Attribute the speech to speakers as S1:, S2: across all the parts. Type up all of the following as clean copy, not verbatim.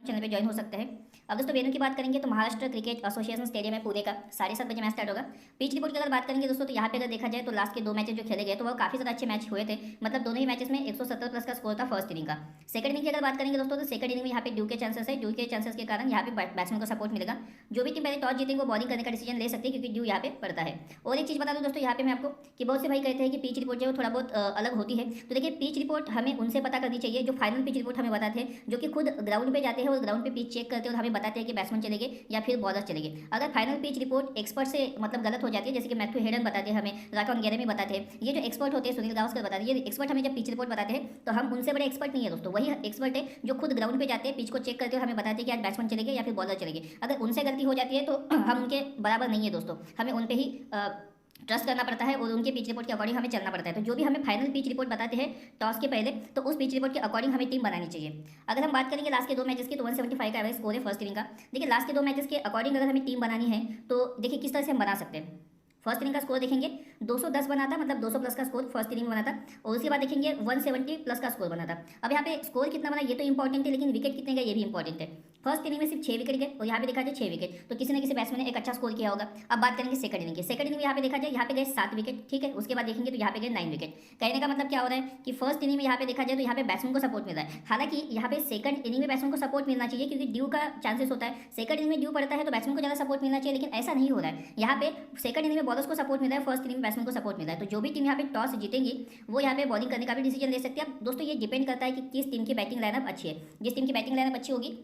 S1: Channel पे join हो सकते हैं। अब दोस्तों वेन्यू की बात करेंगे तो महाराष्ट्र क्रिकेट एसोसिएशन स्टेडियम है पुणे का, 7:30 बजे मैच स्टार्ट होगा। पिच रिपोर्ट की अगर बात करेंगे दोस्तों तो यहाँ पे अगर देखा जाए तो लास्ट के 2 मैचेस जो खेले गए तो वो काफी ज़्यादा अच्छे मैच हुए थे। मतलब दोनों ही मैचेस में 170 प्लस का स्कोर था फर्स्ट इनिंग का। सेकंड इनिंग की अगर बात करेंगे दोस्तों तो सेकंड इनिंग में यहाँ पे ड्यू के चांसेस है, ड्यू के चांसेस के कारण यहाँ पे बैट्समैन को सपोर्ट मिलेगा। जो भी टीम पहले टॉस जीतेंगे वो बॉलिंग करने का डिसीजन ले सकती है क्योंकि ड्यू यहाँ पे पड़ता है। और एक चीज़ बता दूं दोस्तों यहाँ पे मैं आपको कि बहुत से भाई कहते हैं कि पिच रिपोर्ट जो है वो थोड़ा बहुत अलग होती है। तो देखिए पिच रिपोर्ट हमें उनसे पता करनी चाहिए जो फाइनल पिच रिपोर्ट हमें बताते हैं, जो कि खुद ग्राउंड पे जाते हैं और ग्राउंड पे पिच चेक करते हैं और हमें बताते हैं कि बैट्समैन चलेंगे या फिर बॉलर चलेंगे। अगर फाइनल पिच रिपोर्ट एक्सपर्ट से मतलब गलत हो जाती है, जैसे कि मैथ्यू हेडन बताते हैं हमें, राकॉन गैरेमी बताते हैं, ये जो एक्सपर्ट होते हैं सुनील गावस्कर बताते हैं, ये एक्सपर्ट हमें जब पिच रिपोर्ट बताते हैं तो हम उनसे बड़े एक्सपर्ट नहीं है दोस्तों। वही एक्सपर्ट है जो खुद ग्राउंड पे जाते हैं, पिच को चेक करते हैं और हमें बताते हैं कि आज बैट्समैन चलेंगे या फिर बॉलर चलेंगे। अगर उनसे गलती हो जाती है तो हम उनके बराबर नहीं है दोस्तों, हमें उन पर ही ट्रस्ट करना पड़ता है और उनके पिच रिपोर्ट के अकॉर्डिंग हमें चलना पड़ता है। तो जो भी हमें फाइनल पिच रिपोर्ट बताते हैं टॉस के पहले, तो उस पिच रिपोर्ट के अकॉर्डिंग हमें टीम बनानी चाहिए। अगर हम बात करेंगे लास्ट के 2 मैचेस की तो 175 का एवरेज स्कोर है फर्स्ट इनिंग का। देखिए लास्ट के 2 मैचेस के अकॉर्डिंग अगर हमें टीम बनानी है तो देखिए किस तरह से हम बना सकते हैं। फर्स्ट इनिंग का स्कोर देखेंगे 210 बना था, मतलब 200 प्लस का स्कोर फर्स्ट इनिंग में बना था। और उसके बाद देखेंगे 170 प्लस का स्कोर बना था। अब यहाँ पे स्कोर कितना बना ये तो इंपॉर्टेंट है, लेकिन विकेट कितने गए ये भी इंपॉर्टेंट है। फर्स्ट इनिंग में सिर्फ 6 विकेट गए और यहाँ पे देखा जाए 6 विकेट, तो किसी न किसी बैट्समैन ने एक अच्छा स्कोर किया होगा। अब बात करेंगे सेकंड इनिंग की। सेकंड इनिंग में यहाँ पे देखा जाए यहाँ पे गए 7 विकेट, ठीक है। उसके बाद देखेंगे तो यहाँ पे गए 9 विकेट। कहने का मतलब क्या हो रहा है कि फर्स्ट इनिंग में यहाँ पे देखा जाए तो यहाँ पे बैट्समैन को सपोर्ट मिल रहा है। हालांकि यहाँ पे सेकंड इनिंग में बैट्समैन को सपोर्ट मिलना चाहिए क्योंकि ड्यू का चांसेस होता है। सेकंड इनिंग में ड्यू पड़ता है तो बैट्समैन को ज़्यादा सपोर्ट मिलना चाहिए, लेकिन ऐसा नहीं हो रहा है। यहाँ पे सेकंड इनिंग में बॉलर्स को सपोर्ट मिल रहा है, फर्स्ट इनिंग में बैट्समैन को सपोर्ट मिल रहा है। तो जो भी टीम यहाँ पे टॉस जीतेंगी वो यहाँ पे बॉलिंग करने का भी डिसीजन ले सकती है। अब दोस्तों ये डिपेंड करता है कि किस टीम की बैटिंग लाइनअप अच्छी है। जिस टीम की बैटिंग लाइनअप अच्छी होगी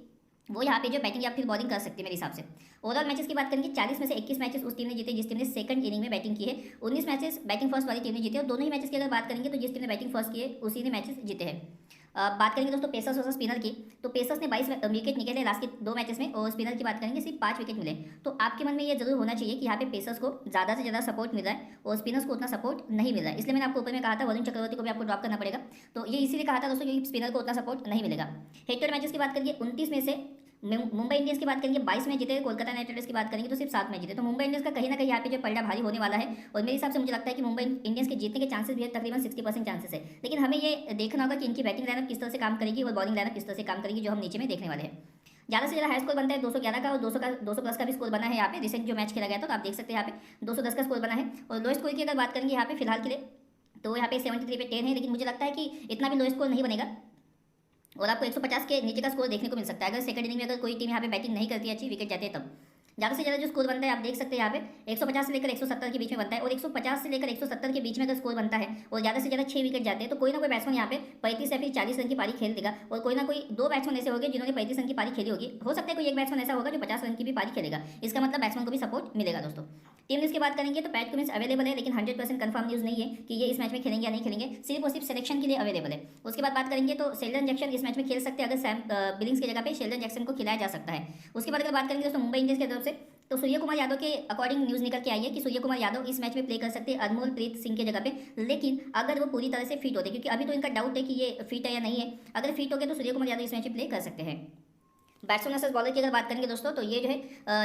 S1: वो यहाँ पे जो बैटिंग या फिर बॉलिंग कर सकती है मेरे हिसाब से। ओवरऑल मैचेस की बात करेंगे 40 में से 21 मैचेस उस टीम ने जीते जिस टीम ने सेकंड इनिंग में बैटिंग की है। 19 मैचेस बैटिंग फर्स्ट वाली टीम ने जीते और दोनों ही मैचेस की अगर बात करेंगे तो जिस टीम ने बैटिंग फर्स्ट की है उसी ने मैचेस जीते हैं। बात करेंगे दोस्तों पेसर्स वर्सेस स्पिनर की, तो पेसर्स ने 22 विकेट निकले लास्ट के 2 मैचेस में और स्पिनर की बात करेंगे सिर्फ 5 विकेट मिले। तो आपके मन में ये जरूर होना चाहिए कि यहाँ पे पेसर्स को ज़्यादा से ज़्यादा सपोर्ट मिल रहा है और स्पिनर्स को उतना सपोर्ट नहीं मिल रहा है। इसलिए मैंने आपको ऊपर में कहा था वरुण चक्रवर्ती को भी आपको ड्रॉप करना पड़ेगा। तो ये इसीलिए कहा था दोस्तों क्योंकि स्पिनर को उतना सपोर्ट नहीं मिलेगा। हेड टू हेड मैचेस की बात करिए 29 में से मुंबई इंडियंस की बात करेंगे 22 मैच जीते, कोलकाता नाइट राइडर्स की बात करेंगे तो सिर्फ 7 मैच जीते। तो मुंबई इंडियंस का कहीं ना कहीं यहाँ पे जो पलड़ा भारी होने वाला है और मेरे हिसाब से मुझे लगता है कि मुंबई इंडियंस के जीतने के चांसेस भी है, तकरीबन 60% चांसेस है। लेकिन हमें ये देखना होगा कि इनकी बैटिंग लाइनअप किस तरह से काम करेगी और बॉलिंग लाइनअप किस तरह से काम करेगी, जो हम नीचे में देखने वाले हैं। ज़्यादा से ज़्यादा हाई स्कोर बनता है 211 का और 200 प्लस का भी स्कोर बना है यहाँ पे। रिसेंट जो मैच खेला गया था तो आप देख सकते हैं यहाँ पे 210 का स्कोर बना है। और लो स्कोर की अगर बात करेंगे यहाँ पे फिलहाल के लिए तो यहाँ पे 73 पे 10 है, लेकिन मुझे लगता है कि इतना भी लो स्कोर नहीं बनेगा और आपको 150 के नीचे का स्कोर देखने को मिल सकता है। अगर सेकंड इनिंग में अगर कोई टीम यहाँ पे बैटिंग नहीं करती है, अच्छी विकेट जाते हैं, तब ज़्यादा से ज़्यादा जो स्कोर बनता है आप देख सकते हैं यहाँ पे 150 से लेकर 170 के बीच में बनता है। और 150 से लेकर 170 के बीच में अगर स्कोर बनता है और ज़्यादा से ज़्यादा 6 विकेट जाते हैं तो कोई ना कोई बैट्समैन यहाँ पे 35 या फिर 40 रन की पारी खेल देगा और कोई ना कोई 2 बैट्समैन ऐसे होंगे जिन्होंने 35 रन की पारी खेली होगी। हो सकता है कोई एक बैट्समैन ऐसा होगा जो 50 रन की भी पारी खेलेगा। इसका मतलब बैट्समैन को भी सपोर्ट मिलेगा दोस्तों। टीम न्यूज़ की बात करेंगे तो पैट कमिंस अवेलेबल है, लेकिन 100% कंफर्म न्यूज़ नहीं है कि ये इस मैच में खेलेंगे या नहीं खेलेंगे, सिर्फ और सिर्फ सिलेक्शन के लिए अवेलेबल है। उसके बाद बात करेंगे तो शेल्डन जैक्सन इस मैच में खेल सकते हैं, अगर सैम बिलिंग्स की जगह पे शेल्डन जैक्सन को खिलाया जा सकता है। उसके बाद अगर बात करेंगे दोस्तों मुंबई इंडियंस की तरफ से तो सूर्य कुमार यादव के अकॉर्डिंग न्यूज़ निकल के आई है कि सूर्य कुमार यादव इस मैच में प्ले कर सकते हैं अनमोल प्रीत सिंह की जगह पे, लेकिन अगर वो पूरी तरह से फिट होते, क्योंकि अभी तो इनका डाउट है कि ये फिट है या नहीं है। अगर फिट हो गए तो सूर्य कुमार यादव इस मैच में प्ले कर सकते हैं। बैट्समैन वर्सेस बॉलर की अगर बात करेंगे दोस्तों तो ये जो है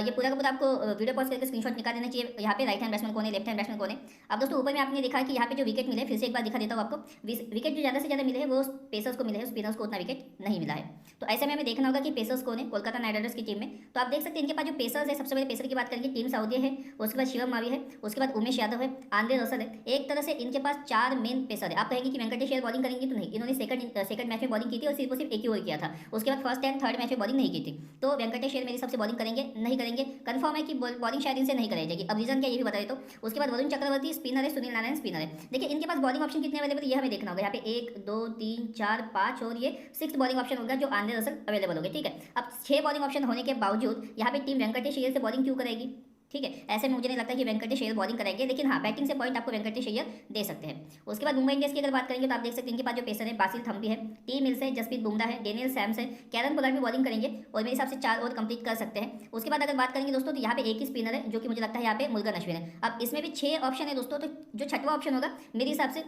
S1: ये पूरा का पूरा आपको वीडियो पॉज करके स्क्रीनशॉट निकाल देना चाहिए। यहाँ पे राइट हैंड बैट्समैन कौन है, लेफ्ट हैंड बैट्समैन कौन है। अब दोस्तों ऊपर में आपने देखा कि यहाँ पे जो विकेट मिले, फिर से एक बार दिखा देता हूँ आपको। विकेट जो ज़्यादा से ज़्यादा मिले हैं वो पेसर्स को मिले हैं, स्पिनर्स को उतना विकेट नहीं मिला है। तो ऐसे में हमें देखना होगा कि पेसर्स कौन है कोलकाता नाइट राइडर्स की टीम में। तो आप देख सकते हैं इनके पास जो पेसर्स है, सबसे पहले पेसर की बात करेंगे टीम साउदी है, उसके बाद शिवम मावी है, उसके बाद उमेश यादव है, आंद्रे रसल है। एक तरह से इनके पास 4 मेन पेसर है। आप कहेंगे कि वेंकटेश अय्यर बॉलिंग करेंगे तो नहीं, इन्होंने सेकंड मैच में बॉलिंग की थी और सिर्फ एक ही ओवर किया था। उसके बाद फर्स्ट एंड थर्ड मैच में बॉलिंग नहीं की थी। तो वेंकटेश अय्यर मेरे सबसे बॉलिंग करेंगे नहीं करेंगे कंफर्म है कि बॉलिंग शायद इनसे नहीं कराई जाएगी। अब रीजन क्या ये भी बता देता हूँ। उसके बाद वरुण चक्रवर्ती स्पिनर है, सुनील नारायण स्पिनर है। देखिए इनके पास बॉलिंग ऑप्शन कितने अवेलेबल है ये हमें देखना होगा। यहाँ पे 1 2 3 4 5 और ये 6th बॉलिंग ऑप्शन होगा जो आंद्रे रसल अवेलेबल होगा, ठीक है। अब 6 बॉलिंग ऑप्शन होने के बावजूद यहाँ पे टीम वेंकटेश अय्यर से बॉलिंग क्यों करेगी, ठीक है। ऐसे में मुझे नहीं लगता कि वेंकटेश अय्यर बॉलिंग कराएंगे, लेकिन हाँ बैटिंग से पॉइंट आपको वेंकटेश अय्यर दे सकते हैं। उसके बाद मुंबई इंडियंस की अगर बात करेंगे तो आप देख सकते हैं इनके पास जो पेसर है बासिल थम्पी है, टी मिल्स है, जसप्रीत बुमराह है, डेनियल सैम्स है, कैरन पोलार्ड भी बॉलिंग करेंगे और मेरे हिसाब से 4 ओवर कंप्लीट कर सकते हैं। उसके बाद अगर बात करेंगे दोस्तों तो यहाँ पे एक ही स्पिनर है जो कि मुझे लगता है यहाँ पे मुर्गन अश्विन है। अब इसमें भी 6 ऑप्शन है दोस्तों, तो जो 6वां ऑप्शन होगा मेरे हिसाब से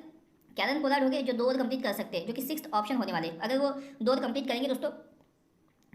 S1: कैरन पोलार्ड हो गए जो 2 ओवर कंप्लीट कर सकते हैं, जो कि 6th ऑप्शन होने वाले। अगर वो 2 ओवर कंप्लीट करेंगे दोस्तों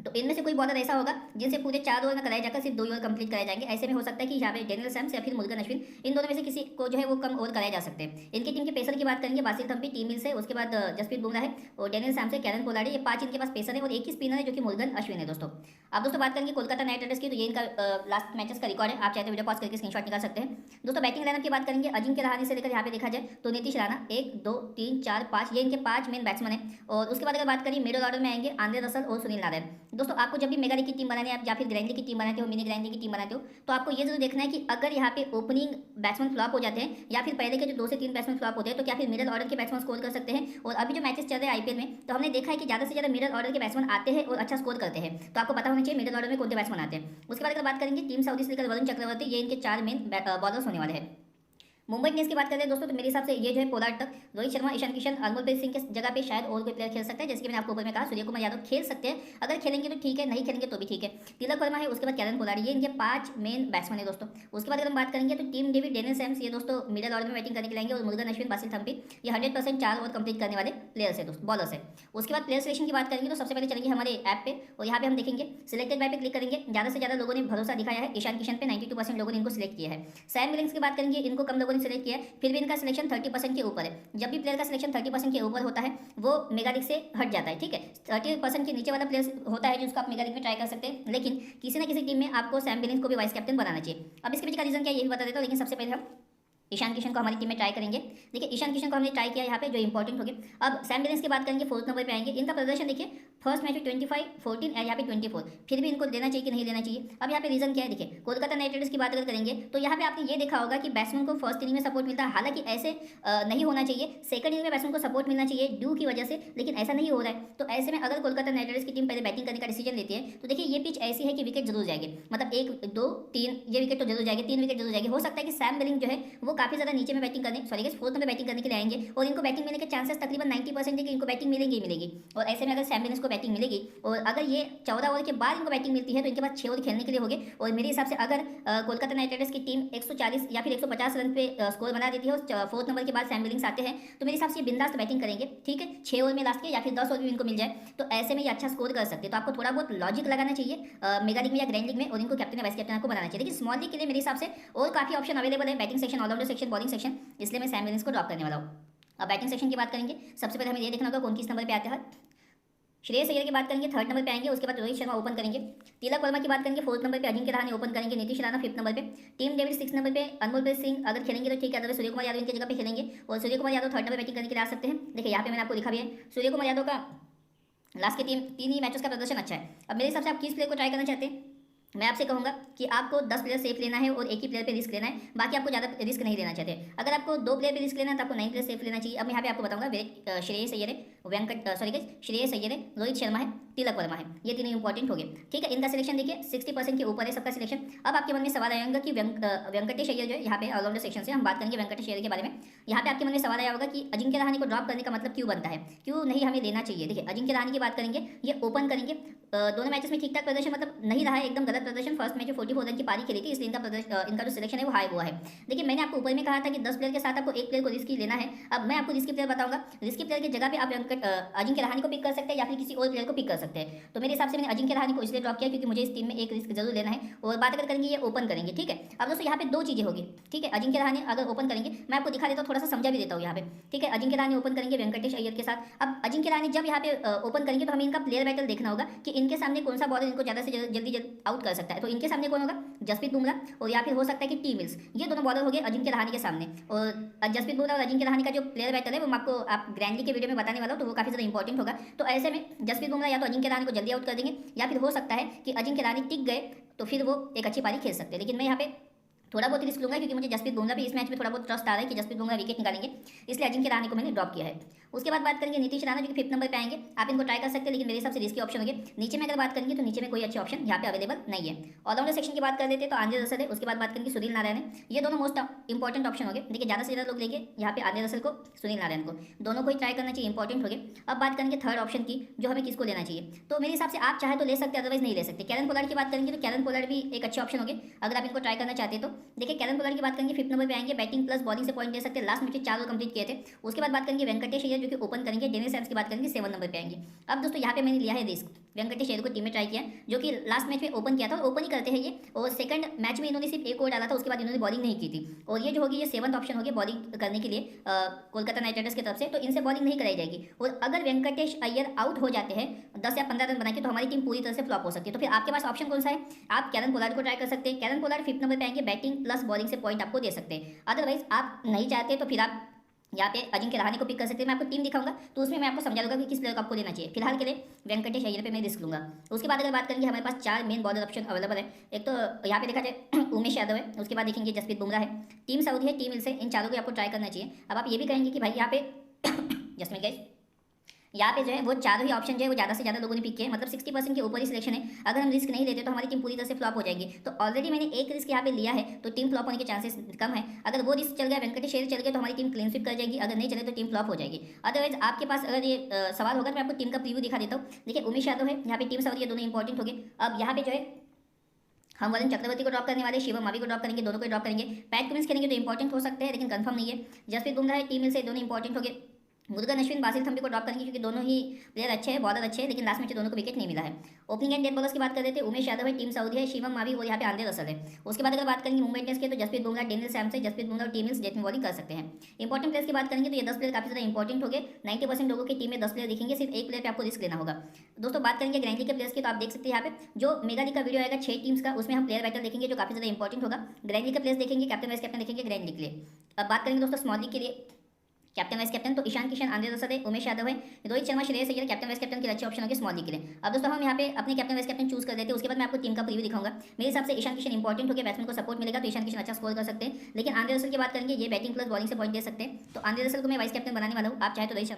S1: तो इनमें से कोई बॉलर ऐसा होगा जिनसे पूरे 4 ओवर में कराए जाकर सिर्फ 2 ओवर कंप्लीट कराए जाएंगे। ऐसे में हो सकता है कि यहाँ पे डेनियल सैम्स या फिर मुरुगन अश्विन, इन दोनों में से किसी को जो है वो कम ओवर कराए जा सकते हैं। इनकी टीम के पेसर की बात करेंगे, बासिल थम्पी, टीम मिल्स है, उसके बाद जसप्रीत बुमराह है और डेनियल सैम्स है, कैरन पोलार्ड है। ये 5 इनके पास पेसर है और एक ही स्पिनर है जो कि मुरुगन अश्विन है दोस्तों। अब दोस्तों बात करेंगे कोलकाता नाइट राइडर्स की, तो ये इनका लास्ट मैचेस का रिकॉर्ड है। आप चाहते वीडियो पॉज करके स्क्रीनशॉट निकाल सकते हैं। दोस्तों बैटिंग लाइनअप की बात करेंगे, अजिंक्य रहाणे से लेकर यहाँ पे देखा जाए तो नीतीश राणा 1 2 3 4 5, ये इनके 5 मेन बैट्समैन है। और उसके बाद अगर बात करें मिडिल ऑर्डर में आएंगे आंद्रे रसल और सुनील नारायण। दोस्तों आपको जब भी मेगा लीग की टीम बनानी है आप या फिर ग्रैंड लीग की टीम बनाते हो, मिनी ग्रैंड लीग की टीम बनाते हो, तो आपको ये जरूर देखना है कि अगर यहाँ पे ओपनिंग बैट्समैन फ्लॉप हो जाते हैं या फिर पहले के जो 2 से 3 बैट्समैन फ्लॉप होते हैं, तो क्या फिर मिडिल ऑर्डर के बैट्समैन स्कोर कर सकते हैं। और अभी जो मैचेस चल रहे हैं आईपीएल में, तो हमने देखा है कि ज़्यादा से ज़्यादा मिडिल ऑर्डर के बैट्समैन आते हैं और अच्छा स्कोर करते हैं। तो आपको पता होना चाहिए मिडिल ऑर्डर में कौन से बैट्समैन आते हैं। उसके बाद अगर बात करेंगे टीम साउदी से लेकर वरुण चक्रवर्ती, ये इनके 4 मेन बॉलर्स होने वाले हैं। मुंबई इंडियंस की बात करते हैं दोस्तों, तो मेरे हिसाब से ये जो है पोलार्ड तक, रोहित शर्मा, ईशान किशन, अमरप्रीत सिंह के जगह पे शायद और कोई प्लेयर खेल सकता है। जैसे कि मैंने आपको ऊपर में कहा सूर्य कुमार यादव खेल सकते हैं, अगर खेलेंगे तो ठीक है, नहीं खेलेंगे तो भी ठीक है। तिलक वर्मा है, उसके बाद कैरन पोलार्ड, ये इनके 5 मेन बैट्समैन है दोस्तों। उसके बाद अगर हम बात करेंगे तो टीम डेविड, डेनियल सैम्स, ये दोस्तों मिडिल ऑर्डर में बैटिंग करने के लाएंगे और मुरुगन अश्विन, बासिल थम्पी, ये 100% 4 ओवर कंप्लीट करने वाले प्लेयर्स है दोस्तों, बॉलर्स है। उसके बाद प्लेयर सिलेक्शन की बात करेंगे तो सबसे पहले चलेंगे हमारे ऐप पे और यहाँ पे हम देखेंगे सिलेक्टेड बाय पे क्लिक करेंगे। ज़्यादा से ज़्यादा लोगों ने भरोसा दिखाया है ईशान किशन पे, 92% लोगों ने इनको सिलेक्ट किया है। सैम मिलिंग्स की बात करेंगे, इनको कम लोगों ने सिलेक्ट किया है, फिर भी इनका सिलेक्शन 30% के ऊपर है। जब भी प्लेयर का सिलेक्शन 30% के ऊपर होता है वो मेगा लीग से हट जाता है, ठीक है। 30% के नीचे वाला प्लेयर होता है जिसको आप मेगा लीग में ट्राई कर सकते हैं, लेकिन किसी ना किसी टीम में आपको सैम मिलिंग्स को भी वाइस कैप्टन बनाना चाहिए। अब इसके पीछे का रीजन क्या है ये भी बता देता हूँ, लेकिन सबसे पहले हम ईशान किशन को हमारी टीम में ट्राई करेंगे। देखिए ईशान किशन को हमने ट्राई किया यहाँ पे, जो इंपॉर्टेंट हो गया। अब सैम मिलिंग्स की बात करेंगे, 4th नंबर पे आएंगे। इनका प्रदर्शन देखिए, फर्स्ट मैच में 25, 14 और यहाँ पे 24, फिर भी इनको देना चाहिए कि नहीं लेना चाहिए। अब यहाँ पे रीजन क्या है, देखिए कोलकाता नाइट राइडर्स की बात अगर करेंगे तो यहाँ पे आपने ये देखा होगा कि बैट्समैन को फर्स्ट इनिंग में सपोर्ट मिलता है, हालांकि ऐसे नहीं होना चाहिए। सेकंड इनिंग में बैट्समैन को सपोर्ट मिलना चाहिए ड्यू की वजह से, लेकिन ऐसा नहीं हो रहा है। तो ऐसे में अगर कोलकाता नाइट राइडर्स की टीम पहले बैटिंग करने का डिसीजन लेती है तो देखिए ये पिच ऐसी है कि विकेट जरूर जाएगी, मतलब 1 2 3 ये विकेट तो जरूर जाएगी, 3 विकेट जरूर जाएगी। हो सकता है कि सैम मिलिंग जो है वो काफी ज्यादा नीचे में बैटिंग करने, सॉरी 4th में बैटिंग करने के लिए आएंगे और इनको बैटिंग मिलने के चांसेस तकरीबन 90% है कि इनको बैटिंग मिलेगी ही मिलेगी। और ऐसे में अगर सैम मिलिंग्स को बैटिंग मिलेगी और अगर ये 14 ओवर के बाद इनको बैटिंग मिलती है तो इनके पास 6 ओवर खेलने के लिए होंगे। और मेरे हिसाब से अगर कोलकाता नाइट राइडर्स की टीम 140 या फिर 150 रन पे स्कोर बना देती है और 4th नंबर के बाद सैम मिलिंग्स आते हैं, तो मेरे हिसाब से बिंदास बैटिंग करेंगे, ठीक है। 6 ओवर में लास्ट के या फिर 10 ओवर भी इनको मिल जाए तो ऐसे में ये अच्छा स्कोर कर सकते हैं। तो आपको थोड़ा बहुत लॉजिक लगाना चाहिए मेगा लीग में या ग्रैंड लीग में, और इनको कैप्टन या वाइस कैप्टन आपको बनाना चाहिए। लेकिन स्मॉल लीग के लिए मेरे हिसाब से और काफी ऑप्शन अवेलेबल है, batting section, allrounder section, bowling section, इसलिए मैं सैम मिलिंग्स को ड्रॉप करने वाला हूँ। अब बैटिंग सेक्शन की बात करेंगे, सबसे पहले हमें ये देखना होगा कौन किस नंबर पे आते हैं। श्रेयस अय्यर की बात करेंगे 3rd नंबर पे आएंगे, उसके बाद रोहित शर्मा ओपन करेंगे। तिलक वर्मा की बात करेंगे 4th नंबर पे, अजिंक्य रहाणे ओपन करेंगे, नीतीश राणा 5th नंबर पे, टीम डेविड 6th नंबर पे, अमरप्रीत सिंह अगर खेलेंगे तो ठीक है, अगर सूर्य कुमार यादव इनकी जगह पे खेलेंगे और Surya Kumar Yadav 3rd number batting करने के लिए आ सकते हैं। देखिए यहाँ पे मैंने आपको लिखा भी है सूर्य कुमार यादव का लास्ट के 3 ही मैचेस का प्रदर्शन अच्छा है। अब मेरे हिसाब से आप किस प्लेयर को ट्राई करना चाहते हैं, मैं आपसे कहूंगा कि आपको 10 प्लेयर सेफ लेना है और एक ही प्लेयर पे रिस्क लेना है, बाकी आपको ज़्यादा रिस्क नहीं लेना चाहते। अगर आपको 2 प्लेयर पे रिस्क लेना है तो आपको 9 प्लेयर सेफ लेना चाहिए। अब मैं यहाँ पे आपको बताऊंगा, श्रेयस अय्यर है, श्रेयस अय्यर है, रोहित शर्मा है, तिलक वर्मा है, ये तीनों इंपॉर्टेंट हो गए, ठीक है। इनका सिलेक्शन देखिए 60% के ऊपर है सबका सिलेक्शन। अब आपके मन में सवाल आएगा कि वेंकटेश अय्यर जो है यहाँ पे ऑलराउंडर सेक्शन से हम बात करेंगे वेंकटेश अय्यर के बारे में। यहाँ पे आपके मन में सवाल आया होगा कि अजिंक्य रहाणे को ड्रॉप करने का मतलब क्यों बनता है, क्यों नहीं हमें लेना चाहिए। देखिए अजिंक्य रहाणे की बात करेंगे, ये ओपन करेंगे, दोनों मैचेस में ठीक ठाक प्रदर्शन, मतलब नहीं रहा है एकदम गलत प्रदर्शन। फर्स्ट मैच में 44 रन की पारी खेली थी, इसलिए इनका जो सिलेक्शन है वो हाई हुआ है। देखिए मैंने आपको ऊपर में कहा था कि 10 प्लेयर के साथ आपको एक प्लेयर को रिस्की लेना है। अब मैं आपको रिस्की प्लेयर बताऊंगा, रिस्की प्लेयर की जगह पे आप अजिंक्य रहाणे को पिक कर सकते हैं या फिर किसी और प्लेयर को पिक कर सकते हैं। तो मेरे हिसाब से मैंने अजिंक्य रहाणे को इसलिए ड्रॉप किया क्योंकि मुझे इस टीम में एक रिस्क जरूर लेना है। और बात अगर करेंगे ये ओपन करेंगे, ठीक है। अब दोस्तों यहाँ पे 2 चीजें होगी, ठीक है। अजिंक्य रहाणे अगर ओपन करेंगे, मैं आपको दिखा देता हूँ, थोड़ा सा समझा भी देता हूँ यहाँ पे, ठीक है। अजिंक्य रहाणे ओपन करेंगे वेंकटेश अय्यर के साथ। अब अजिंक्य रहाणे जब यहाँ पे ओपन करेंगे तो हमें इनका प्लेयर बैटल देखना होगा कि इनके सामने कौन सा बॉलर इनको ज्यादा से जल्दी आउट कर सकता है। तो इनके सामने कौन होगा, जसप्रीत बुमराह और या फिर हो सकता है कि टीम मिल्स, ये दोनों बॉलर हो गए अजिंक्य रहाणे के सामने। और जसप्रीत बुमराह और अजिंक्य रहाणे का जो प्लेयर बैटल है वो मैं आपको ग्रैंड लीग के वीडियो में बताने वाला हूँ, तो वो काफी ज्यादा इंपॉर्टेंट होगा। तो ऐसे में जसप्रीत बुमराह या तो अजिंक्य रहाणे को जल्दी आउट कर देंगे या फिर हो सकता है कि अजिंक्य रहाणे टिक गए तो फिर वो एक अच्छी पारी खेल सकते हैं। लेकिन मैं यहाँ पे थोड़ा बहुत रिस्क लूंगा क्योंकि मुझे जसप्रीत बुमराह भी इस मैच में थोड़ा बहुत ट्रस्ट आ रहा है कि जसप्रीत बुमराह विकेट निकालेंगे, इसलिए अजिंक्य रहाणे को मैंने ड्रॉप किया है। उसके बाद बात करेंगे नीतीश राणा जो कि 5th नंबर पे आएंगे। आप इनको ट्राई कर सकते हैं, लेकिन मेरे हिसाब से रिस्की ऑप्शन होंगे। नीचे में अगर बात करेंगे तो नीचे में कोई अच्छे ऑप्शन यहाँ पे अवेलेबल नहीं है। ऑलराउंडर सेक्शन की बात कर लेते हैं तो आंद्रे रसल है, उसके बाद बात करेंगे सुनील नारायण है। ये दोनों मोस्ट इंपॉर्टेंट ऑप्शन हो गए। देखिए ज़्यादा से ज़्यादा लोग लेंगे यहाँ पे आंद्रे रसल को, सुनील नारायण को, दोनों को ही ट्राई करना चाहिए, इंपॉर्टेंट हो गए। अब बात करेंगे थर्ड ऑप्शन की, जो हमें किसको लेना चाहिए। तो मेरे हिसाब से आप चाहे तो ले सकते हैं, अदरवाइज नहीं ले सकते। कैरन पोलार्ड की बात करेंगे तो कैरन पोलार्ड भी एक अच्छे ऑप्शन हो गए अगर आप इनको ट्राई करना चाहते हैं तो। देखिए कैरन पोलार्ड की बात करेंगे 5th नंबर पे आएंगे, बैटिंग प्लस बॉलिंग से पॉइंट दे सकते हैं, लास्ट मैच में 4 ओवर कंप्लीट किए थे। उसके बाद बात करेंगे वेंकटेश अय्यर जो कि ओपन करेंगे, डेनियल सैम्स की बात करेंगे 7 नंबर पे आएंगे। अब दोस्तों यहाँ पे मैंने लिया है रिस्क, वेंकटेश अय्यर को टीम में ट्राई किया, जो कि लास्ट मैच में ओपन किया था, और ओपन ही करते हैं ये, और सेकंड मैच में इन्होंने सिर्फ एक ओवर डाला था, उसके बाद इन्होंने बॉलिंग नहीं की थी, और ये जो होगी ये 7th ऑप्शन होगी बॉलिंग करने के लिए कोलकाता नाइट राइडर्स की तरफ से, तो इनसे बॉलिंग नहीं कराई जाएगी। और अगर वेंकटेश अय्यर आउट हो जाते हैं 10 या 15 रन बना के, तो हमारी टीम पूरी तरह से फ्लॉप हो सकती है। तो फिर आपके पास ऑप्शन कौन सा है, आप कैरन पोलार्ड को ट्राई कर सकते हैं। कैरन पोलार्ड 5th नंबर पे आएंगे, बैटिंग प्लस बॉलिंग से पॉइंट आपको दे सकते हैं। अदरवाइज आप नहीं चाहते तो फिर आप यहाँ पे अजिंक्य रहाणे को पिक कर सकते हैं। मैं आपको टीम दिखाऊंगा तो उसमें मैं आपको समझा दूंगा कि किस प्लेयर को आपको लेना चाहिए। फिलहाल के लिए वेंकटेश अय्यर पे मैं रिस्क लूंगा। उसके बाद अगर बात करेंगे, हमारे पास 4 मेन बॉलर ऑप्शन अवेलेबल है। एक तो यहाँ पे देखा जाए उमेश यादव है, उसके बाद देखेंगे जसप्रीत बुमराह है, टीम सऊदी है, टीम मिल से, इन चारों को आपको ट्राई करना चाहिए। अब आप ये भी कहेंगे कि भाई यहाँ पे जसप्रीत गाइस यहाँ पे जो है वो चारों ही ऑप्शन जो है वो ज़्यादा से ज़्यादा लोगों ने पिक किए हैं, मतलब 60% के ऊपर ही सिलेक्शन है। अगर हम रिस्क नहीं लेते तो हमारी टीम पूरी तरह से फ्लॉप हो जाएगी। तो ऑलरेडी मैंने एक रिस्क यहाँ पे लिया है, तो टीम फ्लॉप होने के चांसेस कम है। अगर वो रिस्क चल गया, वेंकटेश अय्यर चल गया, तो हमारी टीम क्लीन स्वीप कर जाएगी, अगर नहीं चले तो टीम फ्लॉप हो जाएगी। अदरवाइज आपके पास अगर ये सवाल होगा तो मैं आपको टीम का प्रीव्यू दिखा देता हूँ। देखिए उमेश यादव है यहाँ पे, टीम सऊदी, दोनों इंपॉर्टेंट हो गए। अब यहाँ पे जो है हम वरुण चक्रवर्ती को ड्रॉप करने वाले, शिवम मावी को ड्रॉप करेंगे, दोनों को ड्रॉप करेंगे। पैट कमिंस खेलेंगे तो इंपॉर्टेंट हो सकते हैं लेकिन कंफर्म नहीं है। जसप्रीत बुमराह है, टीम मिल से, दोनों इंपॉर्टेंट हो गए। मुरुगन अश्विन, बासिल थम्बी को ड्रॉप करेंगे क्योंकि दोनों ही प्लेयर अच्छे हैं, बॉलर अच्छे हैं, लेकिन लास्ट मैच दोनों को विकेट नहीं मिला है। ओपनिंग एंड डेथ बॉलर्स की बात कर रहे थे, उमेश यादव है, टीम सऊदी है, शिवम मावी और यहाँ पे आंद्रे रसल है। उसके बाद अगर बात करेंगे मुंबई इंडियंस की, तो जसप्रीत बुमराह, डेनियल सैम्स है, जसप्रीत बुमराह और टीम मिल्स जेट बॉलिंग कर सकते हैं। इंपॉर्टेंट प्लेयर्स की बात करेंगे तो ये 10 प्लेयर काफी ज़्यादा इंपॉर्टेंट हो गए। 90% लोगों की टीम में 10 प्लेयर दिखेंगे, सिर्फ एक प्लेयर पे आपको रिस्क लेना होगा। दोस्तों बात करेंगे ग्रैंड लीग के प्लेयर्स की, तो आप देख सकते हैं यहाँ पे जो मेगा लीग का वीडियो आएगा 6 टीम्स का, उसमें हम प्लेयर बैटल देखेंगे जो काफी ज़्यादा इंपॉर्टेंट होगा। ग्रैंड लीग के प्लेयर्स देखेंगे, कैप्टन वाइस कैप्टन देखेंगे ग्रैंड लीग के लिए। अब बात करेंगे दोस्तों स्मॉल लीग के लिए, कैप्टन वाइस कैप्टन तो ईशान किशन, आंद्रे रसल है, उमेश यादव है, Rohit Sharma, Shreyas Iyer captain vice captain के अच्छे ऑप्शन होंगे स्मॉल लीग के लिए। अब दोस्तों हम यहाँ पे अपने कैप्टन वाइस कैप्टन चूज कर देते हैं, उसके बाद मैं आपको टीम का प्रीव्यू दिखाऊंगा। मेरे हिसाब से ईशान किशन इंपॉर्टेंट हो गया, बैट्समैन को सपोर्ट मिलेगा तो ईशान किशन अच्छा स्कोर कर सकते हैं। लेकिन आंद्रे रसल की बात करेंगे, ये बैटिंग प्लस बॉलिंग से पॉइंट दे सकते हैं, तो आंद्रे रसल को मैं वाइस कैप्टन बनाने वाला हूँ। आप चाहे तो रोहित